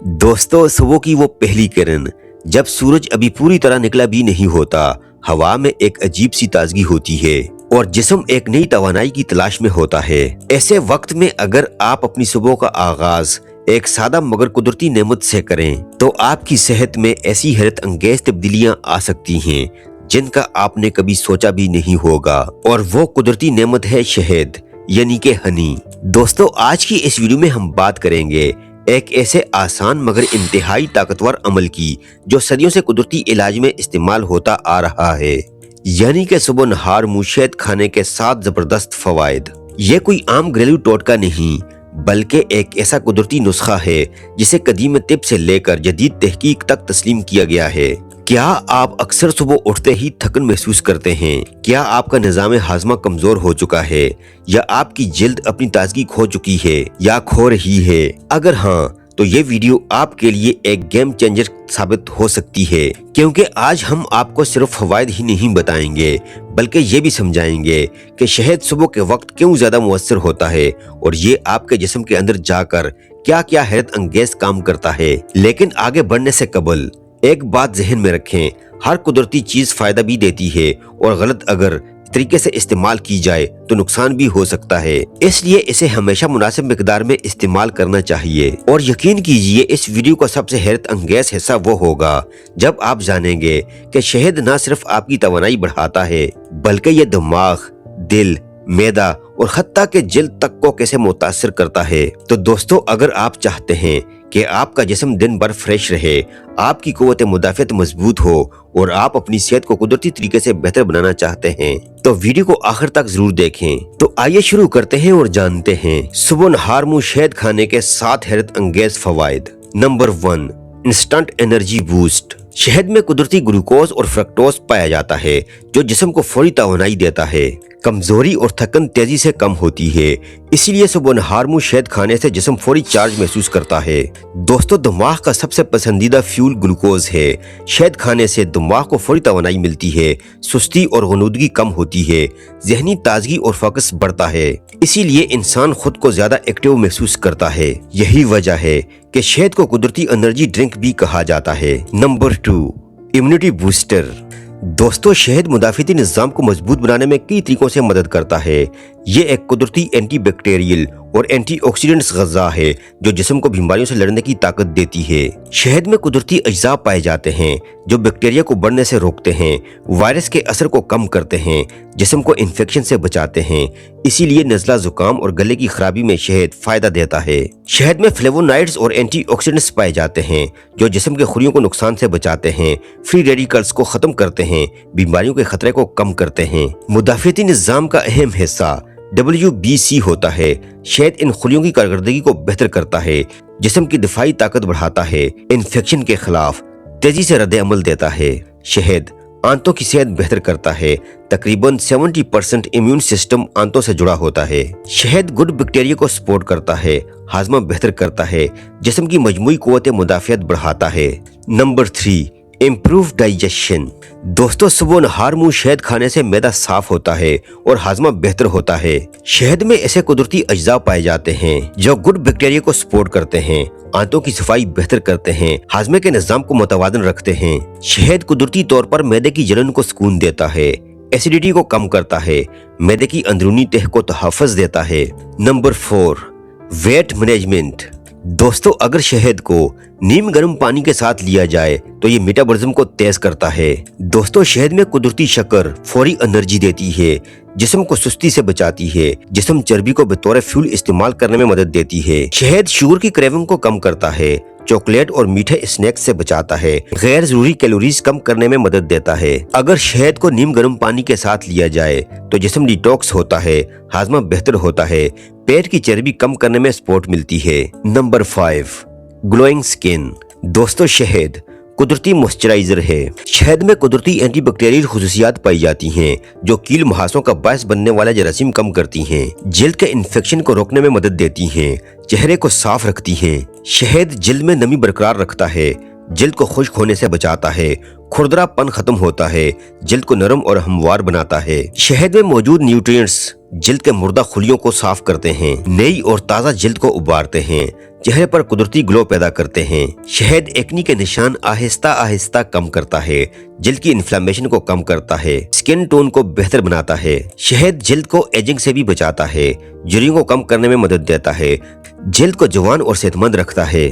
दोस्तों, सुबह की वो पहली किरण जब सूरज अभी पूरी तरह निकला भी नहीं होता, हवा में एक अजीब सी ताजगी होती है और जिस्म एक नई तवानाई की तलाश में होता है। ऐसे वक्त में अगर आप अपनी सुबह का आगाज एक सादा मगर कुदरती नेमत से करें तो आपकी सेहत में ऐसी हैरत अंगेज तब्दीलियां आ सकती हैं जिनका आपने कभी सोचा भी नहीं होगा। और वो कुदरती नेमत है शहद, यानी कि हनी। दोस्तों, आज की इस वीडियो में हम बात करेंगे एक ऐसे आसान मगर इंतहाई ताकतवर अमल की जो सदियों से कुदरती इलाज में इस्तेमाल होता आ रहा है, यानी कि सुबह नहार मुंह शहद खाने के 7 जबरदस्त फवायद। ये कोई आम घरेलू टोटका नहीं बल्कि एक ऐसा कुदरती नुस्खा है जिसे कदीम तिब से लेकर जदीद तहकीक तक तस्लीम किया गया है। क्या आप अक्सर सुबह उठते ही थकन महसूस करते हैं? क्या आपका निज़ाम हाजमा कमजोर हो चुका है या आपकी जिल्द अपनी ताजगी खो चुकी है या खो रही है? अगर हाँ, तो ये वीडियो आपके लिए एक गेम चेंजर साबित हो सकती है, क्योंकि आज हम आपको सिर्फ फवायद ही नहीं बताएंगे बल्कि ये भी समझाएंगे कि शहद सुबह के वक्त क्यों ज्यादा मुअस्सर होता है और ये आपके जिस्म के अंदर जाकर क्या क्या हैरत अंगेज काम करता है। लेकिन आगे बढ़ने से कबल एक बात ज़हन में रखें, हर कुदरती चीज फायदा भी देती है और गलत अगर तरीके से इस्तेमाल की जाए तो नुकसान भी हो सकता है। इसलिए इसे हमेशा मुनासिब मिकदार में इस्तेमाल करना चाहिए। और यकीन कीजिए, इस वीडियो का सबसे हैरत अंगेज हिस्सा वो होगा जब आप जानेंगे कि शहद न सिर्फ आपकी तवानाई बढ़ाता है बल्कि ये दिमाग, दिल, मैदा और हत्ता के जिल्द तक को कैसे मुतासिर करता है। तो दोस्तों, अगर आप चाहते हैं कि आपका जिस्म दिन भर फ्रेश रहे, आपकी कुव्वत मुदाफ़ियत मजबूत हो और आप अपनी सेहत को कुदरती तरीके से बेहतर बनाना चाहते हैं, तो वीडियो को आखिर तक जरूर देखें। तो आइए शुरू करते हैं और जानते हैं सुबह नहार मुंह शहद खाने के 7 हैरत अंगेज फवायद। Number 1, instant energy boost. शहद में कुदरती ग्लूकोज और फ्रक्टोज पाया जाता है जो जिस्म को फौरी तवानाई देता है। कमजोरी और थकन तेजी से कम होती है, इसीलिए सुबह नहार मुंह शहद खाने से जिस्म फौरी चार्ज महसूस करता है। दोस्तों, दिमाग का सबसे पसंदीदा फ्यूल ग्लूकोज है। शहद खाने से दिमाग को फौरी तवानाई मिलती है, सुस्ती और गनूदगी कम होती है, जहनी ताजगी और फोकस बढ़ता है। इसीलिए इंसान खुद को ज्यादा एक्टिव महसूस करता है। यही वजह है कि शहद को कुदरती एनर्जी ड्रिंक भी कहा जाता है। Number 2, immunity booster. दोस्तों, शहद मुदाफ़िती निज़ाम को मजबूत बनाने में कई तरीकों से मदद करता है। ये एक कुदरती एंटी बैक्टीरियल और एंटीऑक्सीडेंट्स ग़ज़ा है जो जिस्म को बीमारियों से लड़ने की ताकत देती है। शहद में कुदरती अज्जा पाए जाते हैं जो बैक्टीरिया को बढ़ने से रोकते हैं, वायरस के असर को कम करते हैं, जिस्म को इन्फेक्शन से बचाते हैं। इसीलिए नज़ला, जुकाम और गले की खराबी में शहद फायदा देता है। शहद में फ्लेवोनाइड्स और एंटीऑक्सीडेंट्स पाए जाते हैं जो जिस्म के खुलियों को नुकसान से बचाते हैं, फ्री रेडिकल्स को खत्म करते हैं, बीमारियों के खतरे को कम करते हैं। मुदाफ़िती निज़ाम का अहम हिस्सा WBC होता है। शहद इन खुलियों की कारकर्दगी को बेहतर करता है, जिस्म की दिफाई ताकत बढ़ाता है, इन्फेक्शन के खिलाफ तेजी से रद्द अमल देता है। शहद आंतों की सेहत बेहतर करता है। तकरीबन 70% इम्यून सिस्टम आंतों से जुड़ा होता है। शहद गुड बैक्टीरिया को सपोर्ट करता है, हाजमा बेहतर करता है, जिस्म की मजमूई कुव्वत मुदाफ़ियत बढ़ाता है। Number 3, improve digestion. दोस्तों, सुबह नहार मुंह शहद खाने से मैदा साफ होता है और हाजमा बेहतर होता है। शहद में ऐसे कुदरती अज्जा पाए जाते हैं जो गुड बैक्टीरिया को सपोर्ट करते हैं, आंतों की सफाई बेहतर करते हैं, हाजमे के निजाम को मुतवाज़न रखते हैं। शहद कुदरती तौर पर मैदे की जलन को सुकून देता है, एसिडिटी को कम करता है, मैदे की अंदरूनी तह को तहफ़्फ़ुज़ देता है। Number 4, weight management. दोस्तों, अगर शहद को नीम गर्म पानी के साथ लिया जाए तो ये मेटाबॉलिज्म को तेज करता है। दोस्तों, शहद में कुदरती शक्कर फौरी एनर्जी देती है, जिस्म को सुस्ती से बचाती है, जिस्म चर्बी को बतौर फ्यूल इस्तेमाल करने में मदद देती है। शहद शुगर की क्रेविंग को कम करता है, चॉकलेट और मीठे स्नैक्स से बचाता है, गैर जरूरी कैलोरीज कम करने में मदद देता है। अगर शहद को नीम गर्म पानी के साथ लिया जाए तो जिस्म डिटॉक्स होता है, हाजमा बेहतर होता है, पेट की चर्बी कम करने में सपोर्ट मिलती है। Number 5, glowing skin. दोस्तों, शहद कुदरती मॉइस्चराइजर है। शहद में कुदरती एंटीबैक्टीरियल खुसूसियात पाई जाती हैं जो कील मुहासों का बायस बनने वाला जरासीम कम करती हैं, जिल्द के इन्फेक्शन को रोकने में मदद देती हैं, चेहरे को साफ रखती हैं। शहद जिल्द में नमी बरकरार रखता है, जिल्द को खुश्क होने से बचाता है, खुरदरापन खत्म होता है, जिल्द को नरम और हमवार बनाता है। शहद में मौजूद न्यूट्रिएंट्स जल्द के मुर्दा खुलियों को साफ करते हैं, नई और ताज़ा जल्द को उबारते हैं, चेहरे पर कुदरती ग्लो पैदा करते हैं। शहद एक्नी के निशान आहिस्ता आहिस्ता कम करता है, जल्द की इन्फ्लेमेशन को कम करता है, स्किन टोन को बेहतर बनाता है। शहद जल्द को एजिंग से भी बचाता है, झुर्रियों को कम करने में मदद देता है, जल्द को जवान और सेहतमंद रखता है।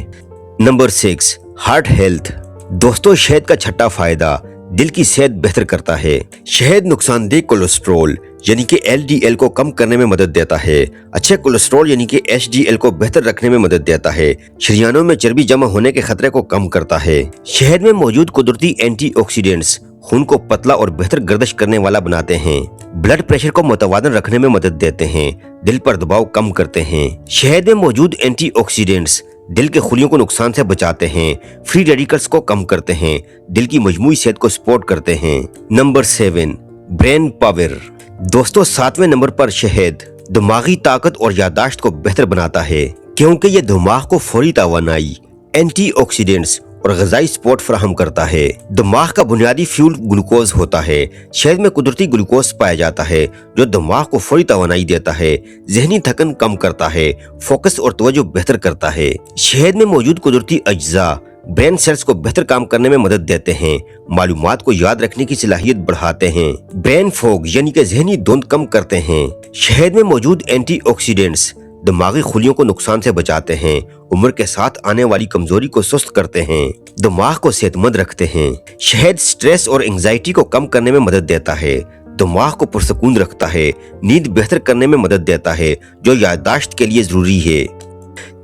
Number 6, heart health. दोस्तों, शहद का छठा फायदा दिल की सेहत बेहतर करता है। शहद नुकसानदेह कोलेस्ट्रॉल यानी कि LDL को कम करने में मदद देता है, अच्छे कोलेस्ट्रॉल यानी कि HDL को बेहतर रखने में मदद देता है, शरीयानों में चर्बी जमा होने के खतरे को कम करता है। शहद में मौजूद कुदरती एंटीऑक्सीडेंट्स खून को पतला और बेहतर गर्दिश करने वाला बनाते हैं, ब्लड प्रेशर को मुतवाज़न रखने में मदद देते हैं, दिल पर दबाव कम करते हैं। शहद में मौजूद एंटीऑक्सीडेंट्स दिल के खुलियों को नुकसान से बचाते हैं, फ्री रेडिकल्स को कम करते हैं, दिल की मजमूई सेहत को सपोर्ट करते हैं। Number 7, brain power. दोस्तों, 7वें नंबर पर शहद दिमागी ताकत और याददाश्त को बेहतर बनाता है, क्योंकि ये दिमाग को फौरी तवानाई, एंटीऑक्सीडेंट्स और ग़िज़ाई सपोर्ट फराहम करता है। दिमाग का बुनियादी फ्यूल ग्लूकोज होता है। शहद में कुदरती ग्लूकोज पाया जाता है जो दिमाग को फौरी तवानाई देता है, ज़हनी थकन कम करता है, फोकस और तवज्जो बेहतर करता है। शहद में मौजूद कुदरती अज्जा ब्रेन सेल्स को बेहतर काम करने में मदद देते हैं, मालूमात को याद रखने की सलाहियत बढ़ाते हैं, ब्रेन फॉग यानी कि ज़हनी धुंध कम करते हैं। शहद में मौजूद एंटीऑक्सीडेंट्स दिमागी खुलियों को नुकसान से बचाते हैं, उम्र के साथ आने वाली कमजोरी को सुस्त करते हैं, दिमाग को सेहतमंद रखते हैं। शहद स्ट्रेस और एंजाइटी को कम करने में मदद देता है, दिमाग को पुरसकून रखता है, नींद बेहतर करने में मदद देता है जो याददाश्त के लिए जरूरी है।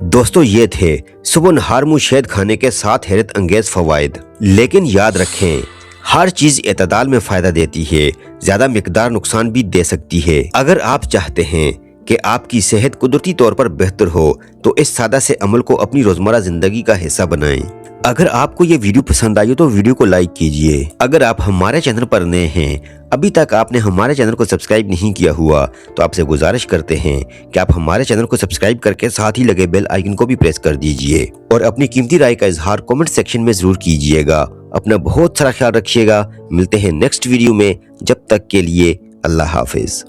दोस्तों, ये थे सुबह नहार मुंह शहद खाने के 7 हैरत अंगेज फवायद। लेकिन याद रखें, हर चीज एतदाल में फायदा देती है, ज्यादा मिकदार नुकसान भी दे सकती है। अगर आप चाहते हैं कि आपकी सेहत कुदरती तौर पर बेहतर हो तो इस सादा से अमल को अपनी रोजमर्रा जिंदगी का हिस्सा बनाएं। अगर आपको ये वीडियो पसंद आई हो तो वीडियो को लाइक कीजिए। अगर आप हमारे चैनल पर नए हैं, अभी तक आपने हमारे चैनल को सब्सक्राइब नहीं किया हुआ, तो आपसे गुजारिश करते हैं कि आप हमारे चैनल को सब्सक्राइब करके साथ ही लगे बेल आइकन को भी प्रेस कर दीजिए और अपनी कीमती राय का इजहार कमेंट सेक्शन में जरूर कीजिएगा। अपना बहुत सारा ख्याल रखिएगा। मिलते हैं नेक्स्ट वीडियो में, जब तक के लिए अल्लाह हाफिज।